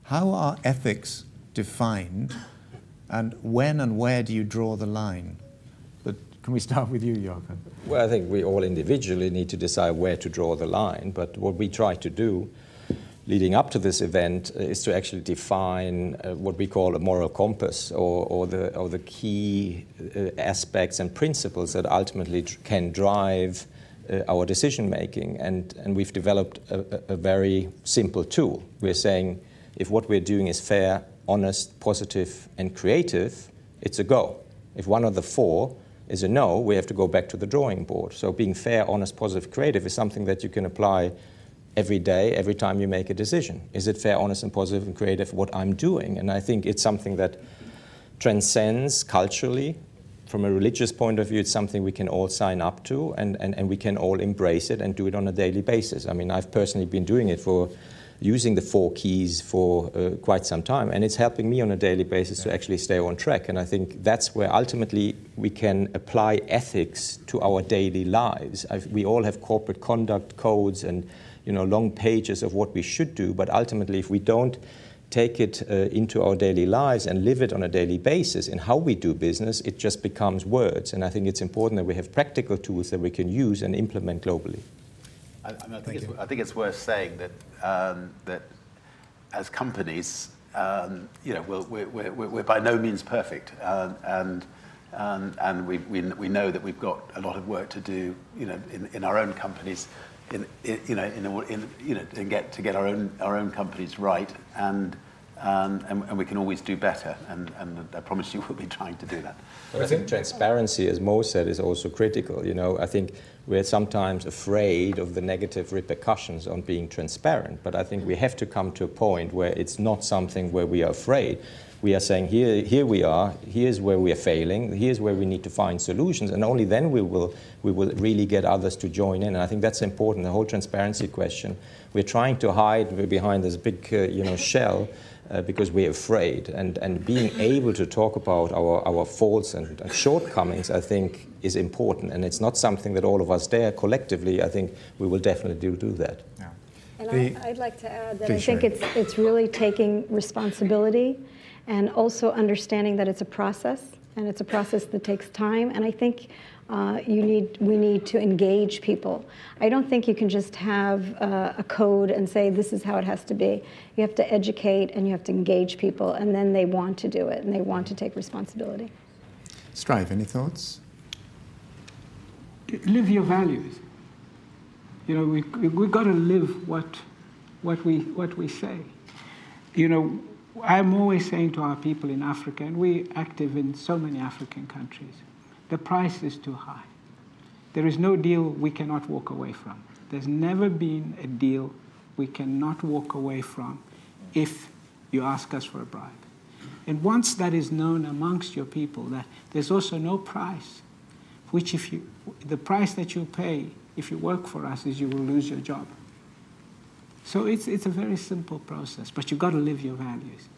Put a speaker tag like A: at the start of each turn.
A: How are ethics defined, and when and where do you draw the line? But can we start with you, Jochen?
B: Well, I think we all individually need to decide where to draw the line, but what we try to do leading up to this event is to actually define what we call a moral compass, or the key aspects and principles that ultimately can drive our decision making. And we've developed a very simple tool. We're saying if what we're doing is fair, honest, positive, and creative, it's a go. If one of the four is a no, we have to go back to the drawing board. So being fair, honest, positive, creative is something that you can apply every day, every time you make a decision. Is it fair, honest, and positive, and creative what I'm doing? And I think it's something that transcends culturally. From a religious point of view, it's something we can all sign up to, and we can all embrace it and do it on a daily basis. I mean, I've personally been doing it using the 4 keys for quite some time, and it's helping me on a daily basis to actually stay on track. And I think that's where ultimately we can apply ethics to our daily lives. We all have corporate conduct codes and long pages of what we should do, but ultimately if we don't take it into our daily lives and live it on a daily basis in how we do business, it just becomes words. And I think it's important that we have practical tools that we can use and implement globally.
C: I think it's worth saying that that as companies, we're by no means perfect, and we know that we've got a lot of work to do, in our own companies, to get our own companies right, and we can always do better, and I promise you we'll be trying to do that.
B: But I think transparency, as Mo said, is also critical. I think we're sometimes afraid of the negative repercussions on being transparent, but I think we have to come to a point where it's not something where we are afraid. We are saying, here we are, here's where we are failing, here's where we need to find solutions, and only then we will really get others to join in. And I think that's important, the whole transparency question. We're trying to hide behind this big shell because we're afraid. And being able to talk about our faults and shortcomings, I think, is important. And it's not something that all of us dare collectively. I think we will definitely do that.
A: Yeah.
D: And I'd like to add that I think it's really taking responsibility and also understanding that it's a process, and it's a process that takes time. And I think we need to engage people. I don't think you can just have a code and say this is how it has to be. You have to educate and you have to engage people, and then they want to do it and they want to take responsibility.
A: Strive, any thoughts?
E: Live your values. We've got to live what we say. I'm always saying to our people in Africa, and we're active in so many African countries, the price is too high. There is no deal we cannot walk away from. There's never been a deal we cannot walk away from if you ask us for a bribe. And once that is known amongst your people, that there's also no price, which the price that you pay if you work for us is you will lose your job. So it's a very simple process, but you've got to live your values.